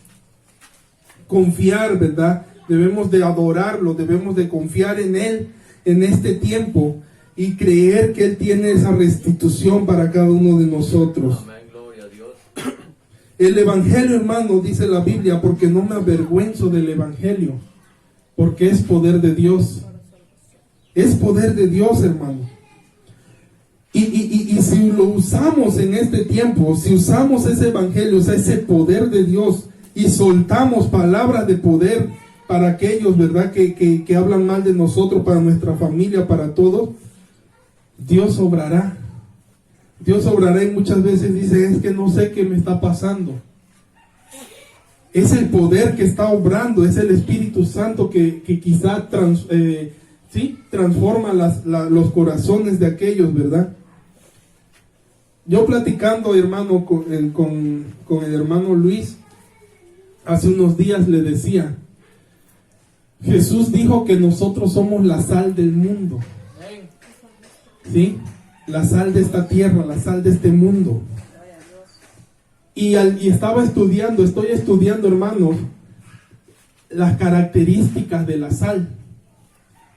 [SPEAKER 2] Confiar, ¿verdad? Debemos de adorarlo, debemos de confiar en Él en este tiempo y creer que Él tiene esa restitución para cada uno de nosotros.
[SPEAKER 3] Amén, gloria a Dios.
[SPEAKER 2] El Evangelio, hermano, dice la Biblia, porque no me avergüenzo del Evangelio, porque es poder de Dios. Es poder de Dios, hermano. Y si lo usamos en este tiempo, si usamos ese Evangelio, o sea, ese poder de Dios, y soltamos palabras de poder para aquellos, ¿verdad?, que hablan mal de nosotros, para nuestra familia, para todos, Dios obrará. Dios obrará, y muchas veces dice, es que no sé qué me está pasando. Es el poder que está obrando, es el Espíritu Santo que quizá transforma los corazones de aquellos, ¿verdad? Yo platicando, hermano, con el hermano Luis, hace unos días le decía, Jesús dijo que nosotros somos la sal del mundo, ¿sí? La sal de esta tierra, la sal de este mundo. Y estoy estudiando, hermanos, las características de la sal.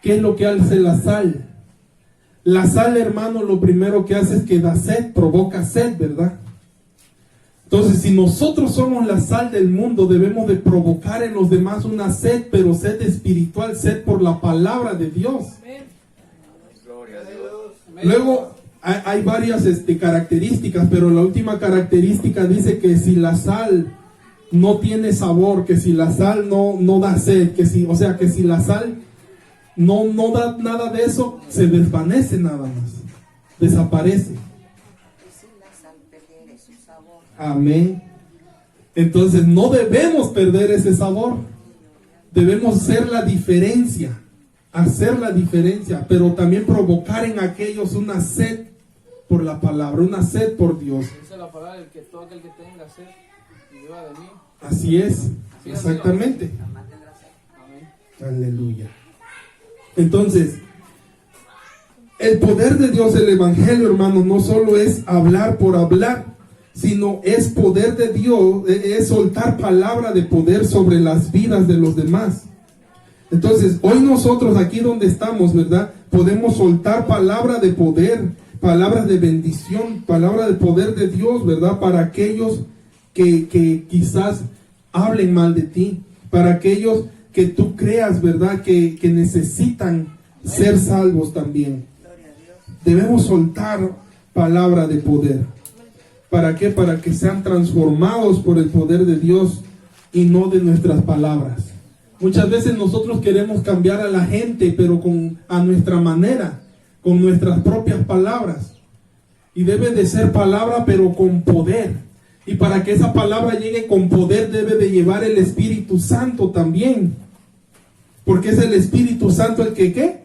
[SPEAKER 2] ¿Qué es lo que hace la sal? La sal, hermano, lo primero que hace es que da sed, provoca sed, ¿verdad? Entonces, si nosotros somos la sal del mundo, debemos de provocar en los demás una sed, pero sed espiritual, sed por la palabra de Dios.
[SPEAKER 3] Gloria a Dios.
[SPEAKER 2] Luego, hay varias características, pero la última característica dice que si la sal no tiene sabor, que si la sal no da sed, que si la sal no da nada de eso, se desvanece nada más, desaparece. Amén. Entonces no debemos perder ese sabor, debemos hacer la diferencia, pero también provocar en aquellos una sed por la palabra, una sed por Dios.
[SPEAKER 4] Dice la palabra, el que todo aquel que tenga sed y beba de mí.
[SPEAKER 2] Así es, exactamente.
[SPEAKER 4] Amén.
[SPEAKER 2] Aleluya. Entonces, el poder de Dios, el evangelio, hermano, no solo es hablar por hablar, sino es poder de Dios, es soltar palabra de poder sobre las vidas de los demás. Entonces, hoy nosotros aquí donde estamos, ¿verdad?, podemos soltar palabra de poder, palabras de bendición, palabra de poder de Dios, ¿verdad?, para aquellos que quizás hablen mal de ti, para aquellos que tú creas, ¿verdad?, que necesitan ser salvos también. Debemos soltar palabra de poder. ¿Para qué? Para que sean transformados por el poder de Dios y no de nuestras palabras. Muchas veces nosotros queremos cambiar a la gente, pero a nuestra manera, con nuestras propias palabras. Y debe de ser palabra, pero con poder. Y para que esa palabra llegue con poder, debe de llevar el Espíritu Santo también. Porque es el Espíritu Santo el que, ¿qué?,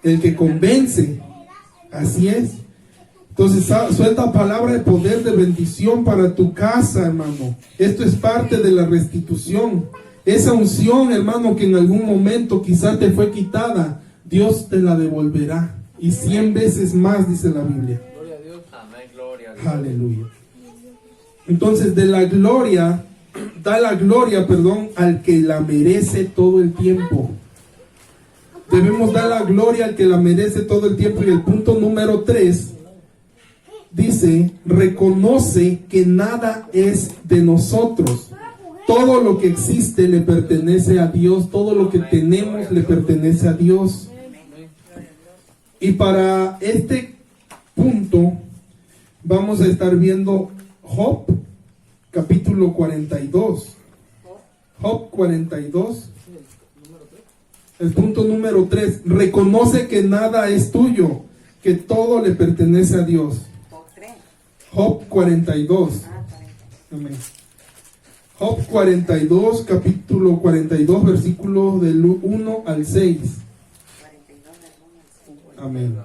[SPEAKER 2] el que convence. Así es. Entonces, suelta palabra de poder, de bendición para tu casa, hermano. Esto es parte de la restitución. Esa unción, hermano, que en algún momento quizás te fue quitada, Dios te la devolverá. Y 100 veces más, dice la Biblia.
[SPEAKER 4] Gloria a Dios.
[SPEAKER 3] Amén, gloria a Dios.
[SPEAKER 2] Aleluya. Entonces, da la gloria, al que la merece todo el tiempo. Debemos dar la gloria al que la merece todo el tiempo. Y el punto número 3 dice, reconoce que nada es de nosotros. Todo lo que existe le pertenece a Dios. Todo lo que tenemos le pertenece a Dios. Y para este punto vamos a estar viendo Job, capítulo 42. Job 42. El punto número 3. Reconoce que nada es tuyo, que todo le pertenece a Dios. Job 42. Amén. Job 42, capítulo 42, versículos del 1 al 6. Amén.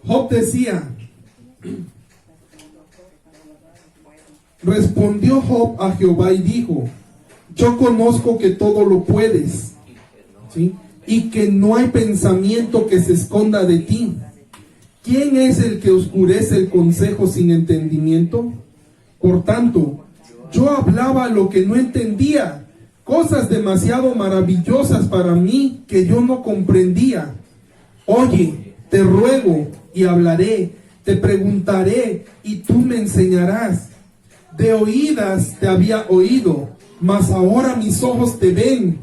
[SPEAKER 2] Job decía, respondió Job a Jehová y dijo, yo conozco que todo lo puedes, ¿sí?, y que no hay pensamiento que se esconda de ti. ¿Quién es el que oscurece el consejo sin entendimiento? Por tanto, yo hablaba lo que no entendía, cosas demasiado maravillosas para mí que yo no comprendía. Oye, te ruego y hablaré, te preguntaré y tú me enseñarás. De oídas te había oído, mas ahora mis ojos te ven.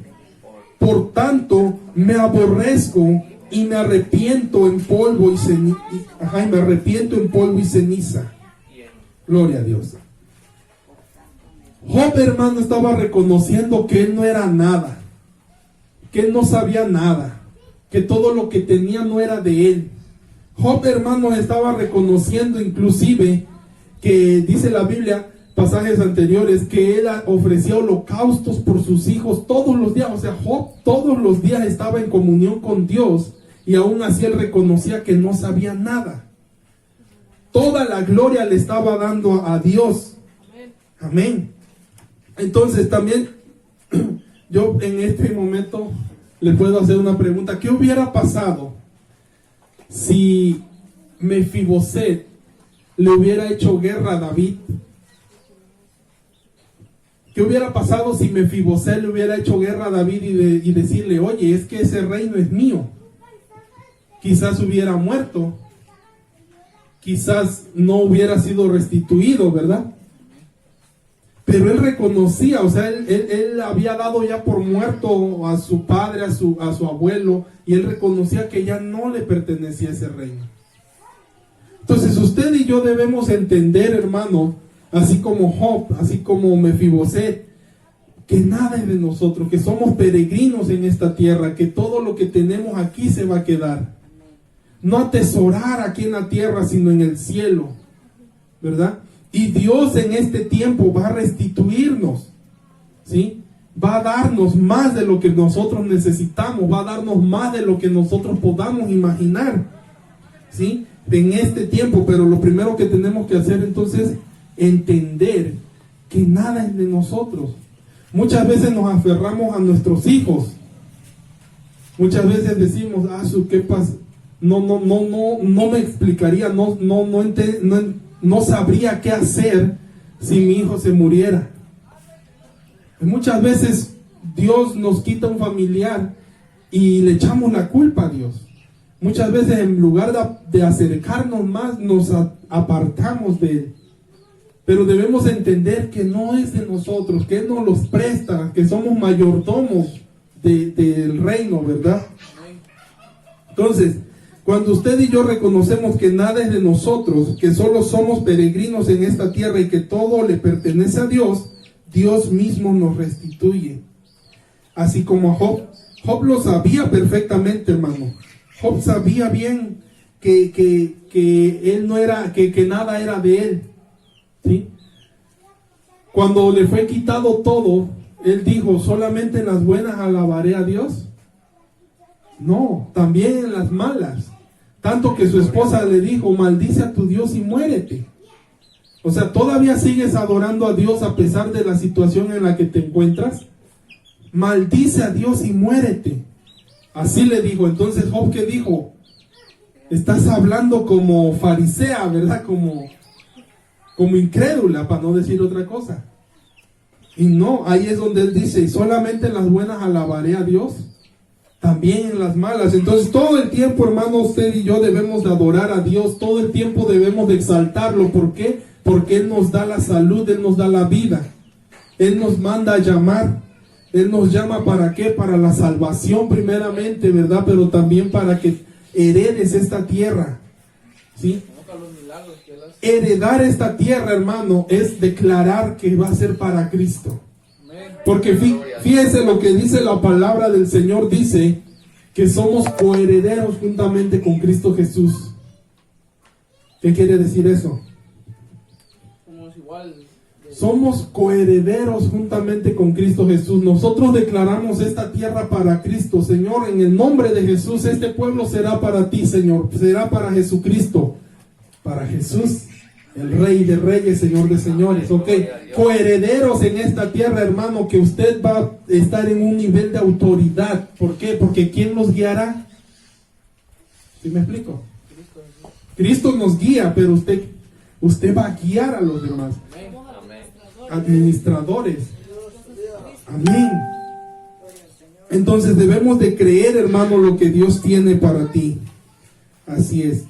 [SPEAKER 2] Por tanto, me aborrezco y me arrepiento en polvo y ceniza. Gloria a Dios. Job, hermano, estaba reconociendo que él no era nada, que él no sabía nada, que todo lo que tenía no era de él. Job, hermano, estaba reconociendo inclusive que dice la Biblia, pasajes anteriores, que él ofrecía holocaustos por sus hijos todos los días. O sea, Job todos los días estaba en comunión con Dios y aún así él reconocía que no sabía nada. Toda la gloria le estaba dando a Dios. Amén. Entonces también yo en este momento le puedo hacer una pregunta. ¿Qué hubiera pasado si Mefiboset le hubiera hecho guerra a David? ¿Qué hubiera pasado si Mefiboset le hubiera hecho guerra a David y decirle, oye, es que ese reino es mío? Quizás hubiera muerto, quizás no hubiera sido restituido, ¿verdad? Pero él reconocía, o sea, él había dado ya por muerto a su padre, a su abuelo, y él reconocía que ya no le pertenecía ese reino. Entonces usted y yo debemos entender, hermano, así como Job, así como Mefiboset, que nada es de nosotros, que somos peregrinos en esta tierra, que todo lo que tenemos aquí se va a quedar. No atesorar aquí en la tierra, sino en el cielo, ¿verdad? Y Dios en este tiempo va a restituirnos, ¿sí? Va a darnos más de lo que nosotros necesitamos, va a darnos más de lo que nosotros podamos imaginar, ¿sí? En este tiempo, pero lo primero que tenemos que hacer entonces es entender que nada es de nosotros. Muchas veces nos aferramos a nuestros hijos. Muchas veces decimos, ¿qué pasa? No me explicaría, no sabría qué hacer si mi hijo se muriera. Muchas veces Dios nos quita un familiar y le echamos la culpa a Dios. Muchas veces en lugar de acercarnos más, nos apartamos de Él. Pero debemos entender que no es de nosotros, que Él nos los presta, que somos mayordomos del reino, ¿verdad? Entonces, cuando usted y yo reconocemos que nada es de nosotros, que solo somos peregrinos en esta tierra y que todo le pertenece a Dios, Dios mismo nos restituye. Así como a Job. Job lo sabía perfectamente, hermano. Job sabía bien que él no era, que nada era de él, ¿sí? Cuando le fue quitado todo, él dijo, ¿solamente en las buenas alabaré a Dios? No, también en las malas. Tanto que su esposa le dijo, maldice a tu Dios y muérete. O sea, ¿todavía sigues adorando a Dios a pesar de la situación en la que te encuentras? Maldice a Dios y muérete. Así le dijo. Entonces Job, ¿qué dijo? Estás hablando como farisea, ¿verdad? Como incrédula, para no decir otra cosa. Y no, ahí es donde él dice, y solamente en las buenas alabaré a Dios, también en las malas. Entonces todo el tiempo, hermano, usted y yo debemos de adorar a Dios, todo el tiempo debemos de exaltarlo. ¿Por qué? Porque Él nos da la salud, Él nos da la vida, Él nos manda a llamar, Él nos llama ¿para qué? Para la salvación primeramente, ¿verdad? Pero también para que heredes esta tierra, ¿sí? Heredar esta tierra, hermano, es declarar que va a ser para Cristo. Porque fíjense lo que dice la palabra del Señor, dice que somos coherederos juntamente con Cristo Jesús. ¿Qué quiere decir eso? Somos coherederos juntamente con Cristo Jesús. Nosotros declaramos esta tierra para Cristo. Señor, en el nombre de Jesús, este pueblo será para ti, Señor. Será para Jesucristo. Para Jesús, el Rey de Reyes, Señor de Señores. Ok, coherederos en esta tierra, hermano, que usted va a estar en un nivel de autoridad. ¿Por qué? Porque ¿quién nos guiará? ¿Sí me explico? Cristo nos guía, pero usted va a guiar a los demás. Administradores. Amén. Entonces debemos de creer, hermano, lo que Dios tiene para ti. Así es.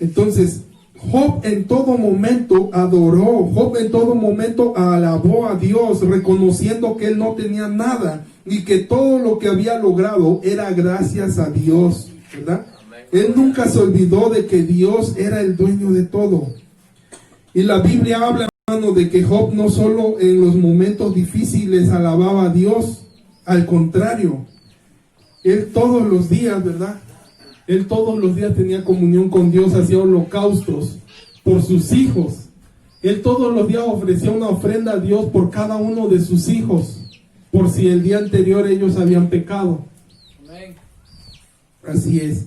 [SPEAKER 2] Entonces, Job en todo momento adoró, Job en todo momento alabó a Dios, reconociendo que él no tenía nada y que todo lo que había logrado era gracias a Dios, ¿verdad? Él nunca se olvidó de que Dios era el dueño de todo. Y la Biblia habla hermano, de que Job no solo en los momentos difíciles alababa a Dios, al contrario, él todos los días, ¿verdad? Él todos los días tenía comunión con Dios, hacía holocaustos por sus hijos. Él todos los días ofrecía una ofrenda a Dios por cada uno de sus hijos, por si el día anterior ellos habían pecado.
[SPEAKER 4] Amén.
[SPEAKER 2] Así es.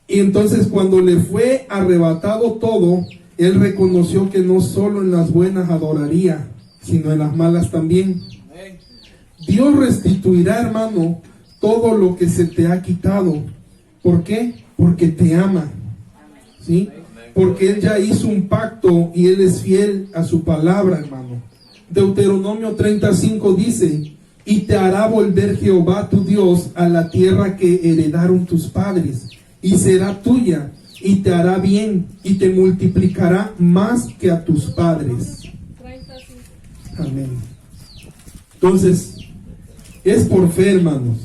[SPEAKER 2] Y entonces cuando le fue arrebatado todo, él reconoció que no solo en las buenas adoraría, sino en las malas también.
[SPEAKER 4] Amén.
[SPEAKER 2] Dios restituirá, hermano, todo lo que se te ha quitado. ¿Por qué? Porque te ama. ¿Sí? Porque Él ya hizo un pacto y Él es fiel a su palabra, hermano. Deuteronomio 35 dice: y te hará volver Jehová tu Dios a la tierra que heredaron tus padres, y será tuya, y te hará bien, y te multiplicará más que a tus padres. Amén. Entonces, es por fe, hermanos.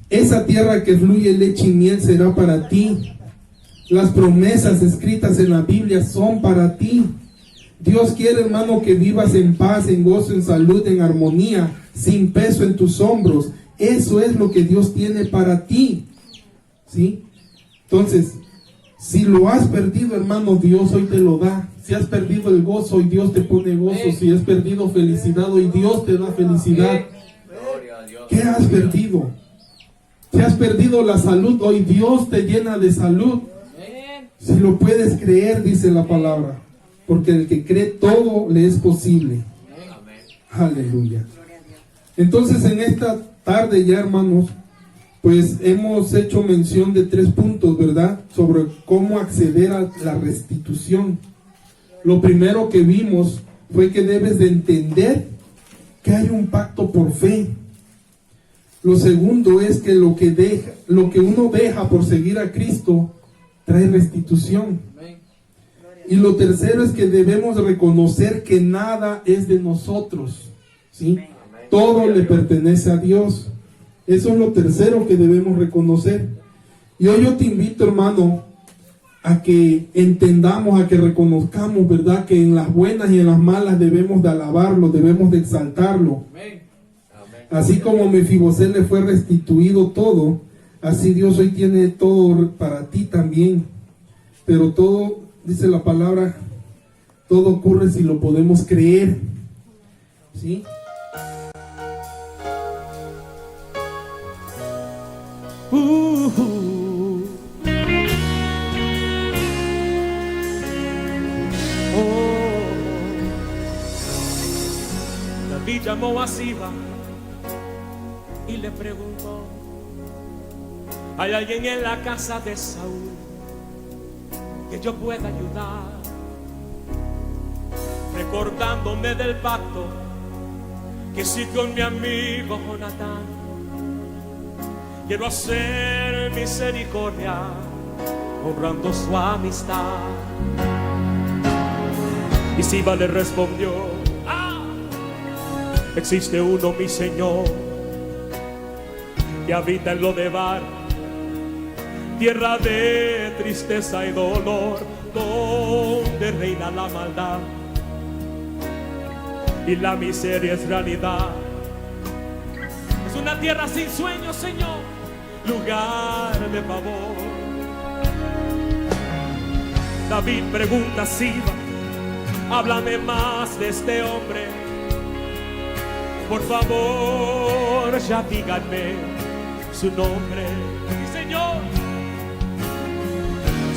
[SPEAKER 2] Esa tierra que fluye leche y miel será para ti. Las promesas escritas en la Biblia son para ti. Dios quiere, hermano, que vivas en paz, en gozo, en salud, en armonía, sin peso en tus hombros. Eso es lo que Dios tiene para ti. ¿Sí? Entonces, si lo has perdido, hermano, Dios hoy te lo da. Si has perdido el gozo, hoy Dios te pone gozo. Si has perdido felicidad, hoy Dios te da felicidad.
[SPEAKER 3] Gloria a Dios.
[SPEAKER 2] ¿Qué has perdido? Si has perdido la salud, hoy Dios te llena de salud. Si lo puedes creer, dice la palabra, porque el que cree todo le es posible.
[SPEAKER 3] Amén.
[SPEAKER 2] Aleluya. Entonces en esta tarde ya, hermanos, pues hemos hecho mención de 3 puntos, ¿verdad? Sobre cómo acceder a la restitución. Lo primero que vimos fue que debes de entender que hay un pacto por fe. Lo segundo es que lo que uno deja por seguir a Cristo trae restitución.
[SPEAKER 4] Amén.
[SPEAKER 2] Y lo tercero es que debemos reconocer que nada es de nosotros, ¿sí? Todo le pertenece a Dios. Eso es lo tercero que debemos reconocer. Y hoy yo te invito, hermano, a que entendamos, a que reconozcamos, ¿verdad? Que en las buenas y en las malas debemos de alabarlo, debemos de exaltarlo.
[SPEAKER 4] Amén.
[SPEAKER 2] Así como Mefibosé le fue restituido todo, así Dios hoy tiene todo para ti también. Pero todo, dice la palabra, todo ocurre si lo podemos creer. ¿Sí?
[SPEAKER 5] David llamó a Siba y le preguntó: ¿hay alguien en la casa de Saúl que yo pueda ayudar? Recordándome del pacto que hice con mi amigo Jonatán, quiero hacer misericordia honrando su amistad. Y Siba le respondió: existe uno, mi Señor, que habita en Lodebar, tierra de tristeza y dolor, donde reina la maldad y la miseria es realidad. Es una tierra sin sueños, Señor, lugar de pavor. David pregunta a Siba: háblame más de este hombre, por favor, ya díganme su nombre. Mi Señor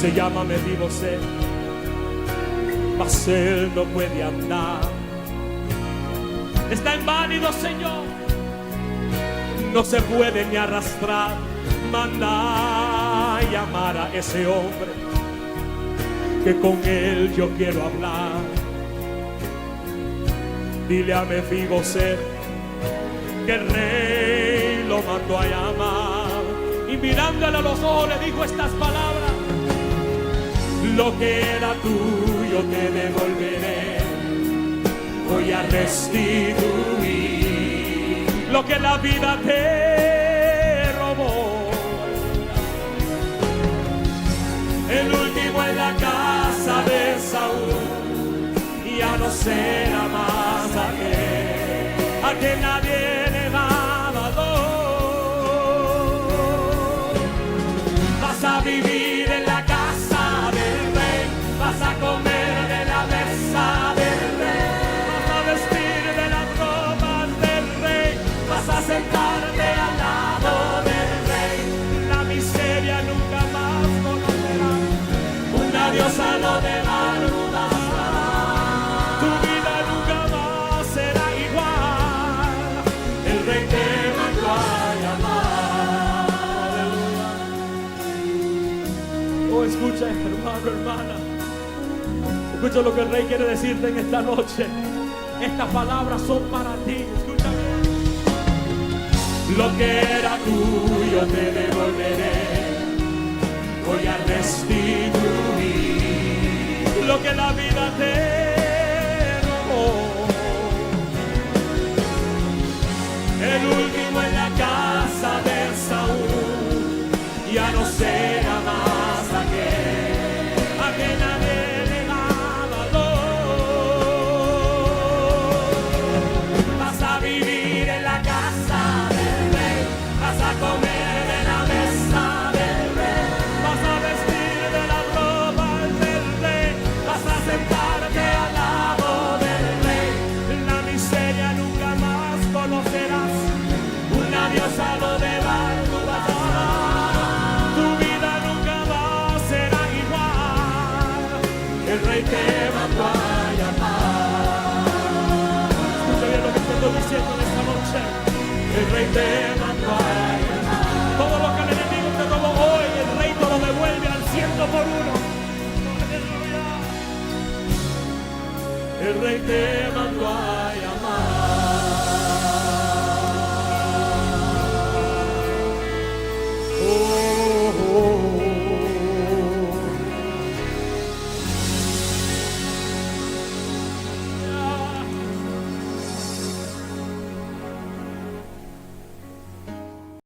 [SPEAKER 5] se llama Mefibosé, mas él no puede andar. Está inválido, Señor, no se puede ni arrastrar. Manda llamar a ese hombre, que con él yo quiero hablar. Dile a Mefibosé que el rey lo mandó a llamar, y mirándole a los ojos le dijo estas palabras: lo que era tuyo te devolveré, voy a restituir lo que la vida te robó. El último en la casa de Saúl ya no no será más a que nadie le da valor. Vas a vivir en la casa del rey, vas a comer de la mesa del rey, vas a vestir de las ropas del rey, vas a sentarte al lado del rey. La miseria nunca más conocerás, una diosa lo de tu vida nunca más será igual. El rey te mandó a llamar. Oh, escucha, hermano, hermana. Escucha lo que el rey quiere decirte en esta noche. Estas palabras son para ti. Escúchame. Lo que era tuyo te devolveré. Voy a restituir lo que la vida te robó. El último en la casa de Saúl ya no será más a que nadie le da valor. Vas a vivir en la casa del rey, vas a comer de la mesa del rey, vas a vestir de las ropas del rey, vas a sentarte al lado del rey. La miseria nunca más conocerás, una diosa lo de tu vida nunca más será igual. El rey te mandó a llamar. Escucha bien lo que te estoy diciendo en esta noche. El rey te mandó a llamar. Todo lo que el enemigo te robó hoy, el rey te lo devuelve al 100 por 1. Aleluya. El rey te mandó a